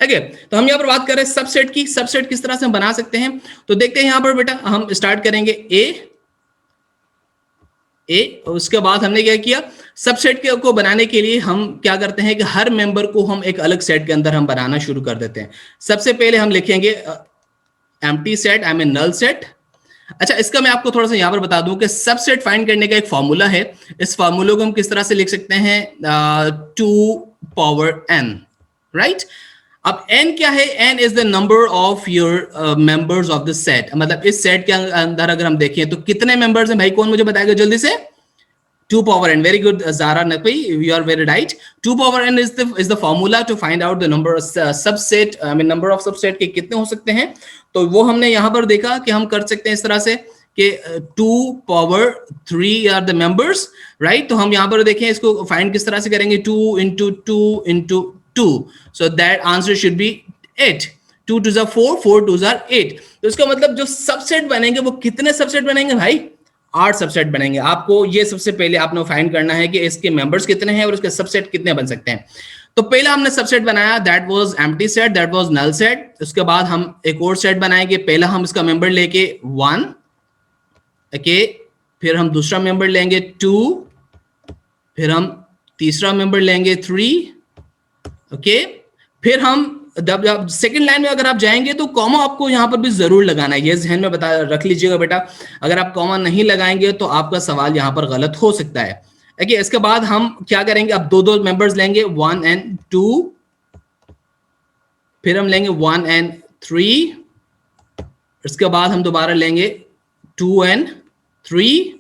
Okay, तो हम यहाँ पर बात कर रहे हैं सबसेट की। सबसेट किस तरह से हम बना सकते हैं, तो देखते हैं यहाँ पर बेटा। हम स्टार्ट करेंगे ए, उसके बाद हमने क्या किया, सबसेट को बनाने के लिए हम क्या करते हैं कि हर मेंबर को हम एक अलग सेट के अंदर हम बनाना शुरू कर देते हैं। सबसे पहले हम लिखेंगे empty set, I mean null set. अच्छा, इसका मैं आपको थोड़ा सा यहां पर बता दूं कि सबसेट फाइंड करने का एक फॉर्मूला है। इस फॉर्मूले को हम किस तरह से लिख सकते हैं, 2n, राइट। अब n क्या है, n is the number of your members of the set. मतलब इस सेट के अंदर अगर हम देखें तो कितने मेंबर्स हैं भाई, कौन मुझे बताएगा जल्दी से। 2 power n, very good Zara Naqvi, you are very right. 2 power n is the formula to find out the number of subset, I mean number of subset के कितने हो सकते हैं। तो वो हमने यहाँ पर देखा कि हम कर सकते हैं इस तरह से कि 2 power 3 are the members, right। तो हम यहाँ पर देखें इसको फाइंड किस तरह से करेंगे, 2 into 2 into 2, so that answer should be 8। 2 2s are 4, 4 2s are 8। तो इसका मतलब जो सबसेट बनेंगे वो कितने सबसेट बनेंगे भाई, 8 सबसेट बनेंगे। आपको ये सबसे पहले आपने फाइंड करना है कि इसके मेंबर्स कितने हैं और उसके सबसेट कितने बन सकते हैं। तो पहला हमने सबसेट बनाया, that was empty set, that was null set. उसके बाद हम एक और सेट बनाएंगे। पहला हम इसका मेंबर लेके 1, ओके, फिर हम दूसरा मेंबर लेंगे 2, फिर हम तीसरा मेंबर लेंगे 3, ओके। फिर हम जब सेकंड लाइन में अगर आप जाएंगे तो कॉमा आपको यहां पर भी जरूर लगाना है, ये ध्यान में बता रख लीजिएगा बेटा। अगर आप कॉमा नहीं लगाएंगे तो आपका सवाल यहां पर गलत हो सकता है। ओके, इसके बाद हम क्या करेंगे, अब दो मेंबर्स लेंगे 1 and 2, फिर हम लेंगे 1 and 3, इसके बाद हम दोबारा लेंगे 2 and 3,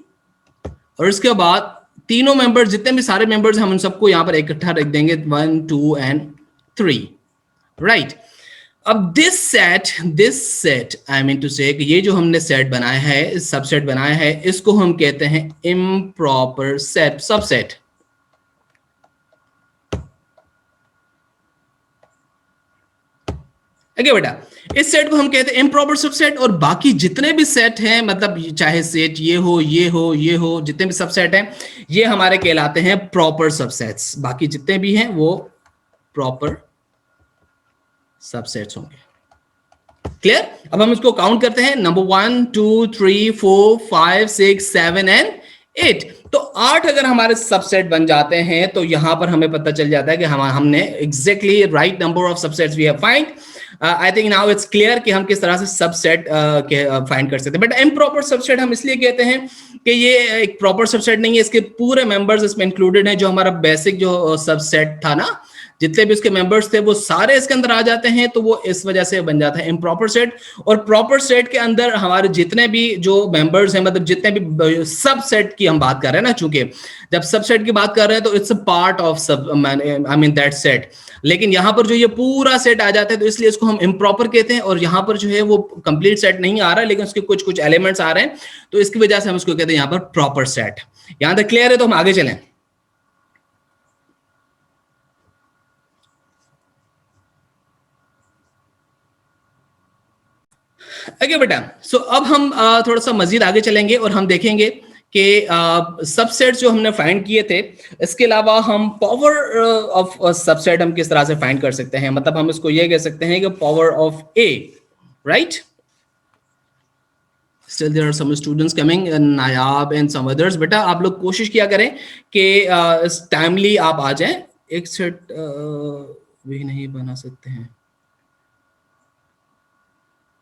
और इसके बाद तीनों मेंबर्स जितने भी सारे मेंबर्स हम उन सबको यहां पर इकट्ठा रख देंगे 1 2 and 3, राइट। अब this set I mean to say ये जो हमने सेट बनाया है, सबसेट बनाया है, इसको हम कहते हैं इम्प्रॉपर सेट, सबसेट। ओके बेटा, इस सेट को हम कहते हैं इम्प्रॉपर सबसेट। और बाकी जितने भी सेट हैं, मतलब चाहे सेट ये हो ये हो ये हो, जितने भी सबसेट हैं ये हमारे कहलाते हैं प्रॉपर सबसेट्स। बाकी जितने भी हैं वो प्रॉपर सबसेट्स होंगे। क्लियर। अब हम इसको काउंट करते हैं, नंबर 1 2 3 4 5 6 7 एंड 8। तो 8 अगर हमारे सबसेट बन जाते हैं तो यहां पर हमें पता चल जाता है कि हमने exactly right number of subsets we have find. I think now it's clear कि हम किस तरह से सबसेट फाइंड कर सकते हैं। बट इम्प्रॉपर सबसेट हम इसलिए कहते हैं कि ये एक प्रॉपर सबसेट नहीं है, इसके पूरे मेंबर्स इसमें इंक्लूडेड हैं। जो हमारा बेसिक जो सबसेट था ना, जितने भी उसके मेंबर्स थे वो सारे इसके अंदर आ जाते हैं, तो वो इस वजह से बन जाता है इम्प्रॉपर सेट। और प्रॉपर सेट के अंदर हमारे जितने भी जो मेंबर्स हैं, मतलब जितने भी सबसेट की हम बात कर रहे हैं ना, चूंकि जब सबसेट की बात कर रहे हैं तो इट्स अ पार्ट ऑफ सब, आई मीन दैट सेट। लेकिन यहाँ पर जो ये पूरा सेट आ जाता है तो इसलिए इसको हम इम्प्रॉपर कहते हैं। और यहाँ पर जो है वो कंप्लीट सेट नहीं आ रहा, लेकिन उसके कुछ कुछ एलिमेंट्स आ रहे हैं, तो इसकी वजह से हम इसको कहते हैं यहाँ पर प्रॉपर सेट। यहाँ तक क्लियर है, तो हम आगे चलें। ओके बेटा, सो अब हम थोड़ा सा मजीद आगे चलेंगे और हम देखेंगे कि सबसेट जो हमने फाइंड किए थे, इसके अलावा हम पावर ऑफ सबसेट हम किस तरह से फाइंड कर सकते हैं। मतलब हम इसको ये कह सकते हैं कि power of A, right. Still there are some students coming, Nayab and some others। बेटा आप लोग कोशिश किया करें कि टाइमली आप आ जाएं। एक सेट भी नहीं बना सकते हैं,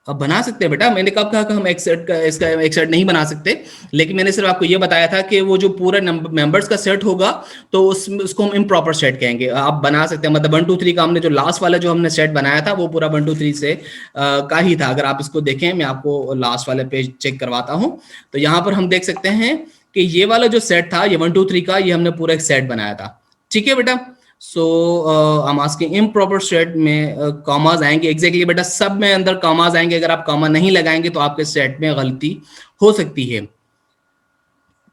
अब बना सकते हैं बेटा। मैंने कब कहा कि हम एक सेट का इसका एक सेट नहीं बना सकते, लेकिन मैंने सिर्फ आपको ये बताया था कि वो जो पूरा मेंबर्स का सेट होगा तो उसको हम इम्प्रॉपर सेट कहेंगे। आप बना सकते हैं, मतलब 1 2 3 का हमने जो लास्ट वाला जो हमने सेट बनाया था वो पूरा 1 2 3 से का ही था। अगर आप इसको देखें, मैं आपको लास्ट वाले पेज चेक करवाता हूँ, तो यहाँ पर हम देख सकते हैं कि ये वाला जो सेट था, ये 1 2 3 का, ये हमने पूरा एक सेट बनाया था। ठीक है बेटा। So I am asking improper set में कॉमास आएंगे। एग्जैक्टली बेटा, सब में अंदर कॉमास आएंगे। अगर आप कॉमा नहीं लगाएंगे तो आपके सेट में गलती हो सकती है।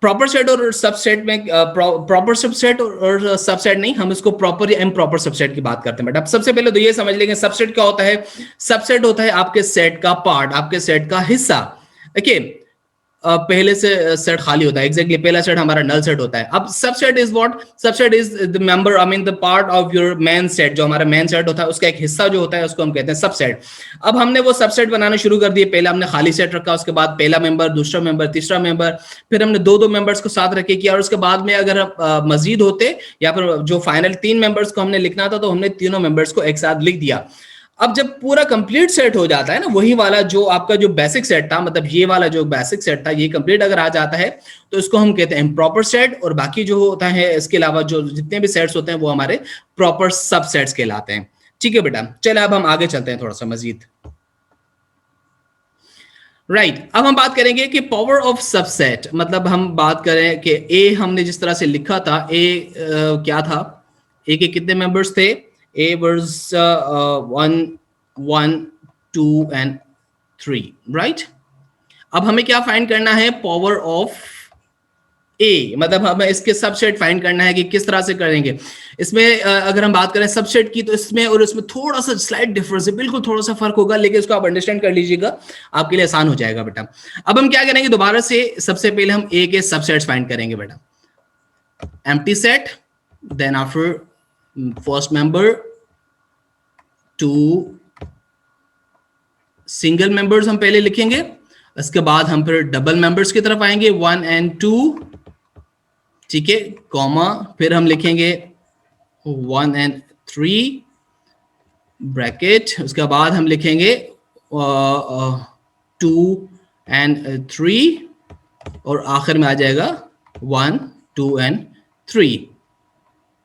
प्रॉपर सेट और सबसेट में प्रॉपर सबसेट और सबसेट नहीं, हम इसको प्रॉपर या इम्प्रॉपर सबसेट की बात करते हैं बेटा। अब सबसे पहले तो ये समझ लेंगे सबसेट क्या होता है। सबसेट होता है आपके सेट का पार्ट, आपके सेट का हिस्सा। ओके, पहले से सेट खाली होता है, एग्जैक्टली पहला सेट हमारा नल सेट होता है। अब subset is what, subset is the member, I mean the part of your main set, जो हमारा मेन सेट होता है उसका एक हिस्सा जो होता है उसको हम कहते हैं सबसेट। अब हमने वो सबसेट बनाना शुरू कर दिए, पहले हमने खाली सेट रखा, उसके बाद पहला मेंबर, दूसरा मेंबर, तीसरा मेंबर, फिर हमने दो दो मेंबर्स को साथ रखे किया, और उसके बाद में अगर मजीद होते या फिर जो फाइनल 3 मेंबर्स को हमने लिखना था तो हमने तीनों मेंबर्स को एक साथ लिख दिया। अब जब पूरा कंप्लीट सेट हो जाता है ना, वही वाला जो आपका जो बेसिक सेट था, मतलब ये वाला जो बेसिक सेट था, ये कंप्लीट अगर आ जाता है तो इसको हम कहते हैं इम्प्रॉपर सेट, और बाकी जो होता है इसके अलावा जो जितने भी सेट्स होते हैं वो हमारे प्रॉपर सबसेट्स कहलाते हैं। ठीक है बेटा, चले अब हम आगे चलते हैं थोड़ा सा मजीद। राइट, अब हम बात करेंगे कि पावर ऑफ सबसेट, मतलब हम बात करें कि ए हमने जिस तरह से लिखा था, ए क्या था, ए के कितने मेंबर्स थे, A was 1, 1, 2 and 3, right? अब हमें क्या फाइंड करना है, पावर ऑफ ए, मतलब हमें इसके सबसेट फाइंड करना है कि किस तरह से करेंगे। इसमें अगर हम बात करें सबसेट की तो इसमें और इसमें थोड़ा सा स्लाइट डिफरेंस है, बिल्कुल थोड़ा सा फर्क होगा, लेकिन इसको आप अंडरस्टैंड कर लीजिएगा, आपके लिए आसान हो जाएगा बेटा। अब हम क्या करेंगे, दोबारा से सबसे पहले हम ए के सबसेट्स फाइंड करेंगे बेटा। Empty set, then after first member, 2 single members हम पहले लिखेंगे, इसके बाद हम फिर डबल मेंबर्स की तरफ आएंगे, 1 and 2, ठीक है, कॉमा, फिर हम लिखेंगे 1 and 3 ब्रैकेट, उसके बाद हम लिखेंगे 2 and 3, और आखिर में आ जाएगा 1, 2 and 3।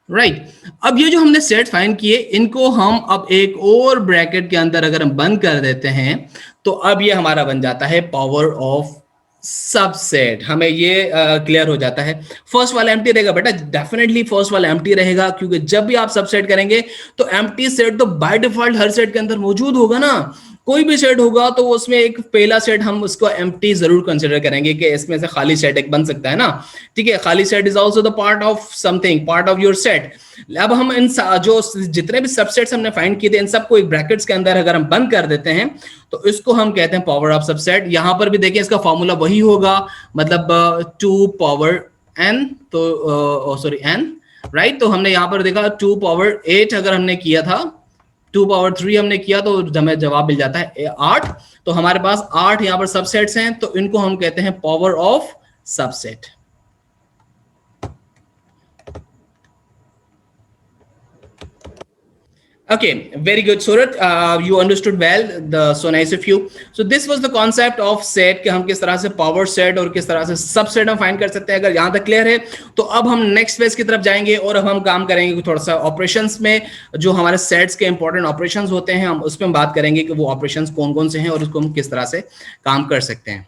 राइट, अब ये जो हमने सेट फाइंड किए, इनको हम अब एक और ब्रैकेट के अंदर अगर हम बंद कर देते हैं तो अब ये हमारा बन जाता है पावर ऑफ सबसेट। हमें ये क्लियर हो जाता है। फर्स्ट वाला एम्प्टी रहेगा बेटा, डेफिनेटली फर्स्ट वाला एम्प्टी रहेगा, क्योंकि जब भी आप सबसेट करेंगे तो एम्प्टी सेट तो बाय डिफॉल्ट हर सेट के अंदर मौजूद होगा ना। कोई भी सेट होगा तो उसमें एक पहला सेट हम उसको एम्प्टी जरूर कंसिडर करेंगे कि इसमें से खाली सेट एक बन सकता है ना। ठीक है, खाली set is also the part of something, part of your set. अब हम इन जो जितने भी सबसेट्स हमने फाइंड किए थे, इन सबको एक ब्रैकेट्स के अंदर अगर हम बंद कर देते हैं तो इसको हम कहते हैं पावर ऑफ सबसेट। यहां पर भी देखिए इसका फॉर्मूला वही होगा, मतलब 2 पावर n, तो सॉरी n, राइट। तो हमने यहां पर देखा 2 पावर 8 अगर हमने किया था, 2 पावर 3 हमने किया तो हमें जवाब मिल जाता है 8। तो हमारे पास 8 यहाँ पर सबसेट्स हैं, तो इनको हम कहते हैं power of subset. Okay, very good, Surat. You understood well. So nice of you. So this was the concept of set, कि हम किस तरह से पावर सेट और किस तरह से सबसेट हम फाइंड कर सकते हैं। अगर यहाँ तक क्लियर है तो अब हम नेक्स्ट फेज की तरफ जाएंगे और अब हम काम करेंगे थोड़ा सा ऑपरेशंस में, जो हमारे सेट्स के इंपॉर्टेंट ऑपरेशंस होते हैं, हम उस पर बात करेंगे कि वो ऑपरेशंस कौन कौन से हैं और उसको हम किस तरह से काम कर सकते हैं।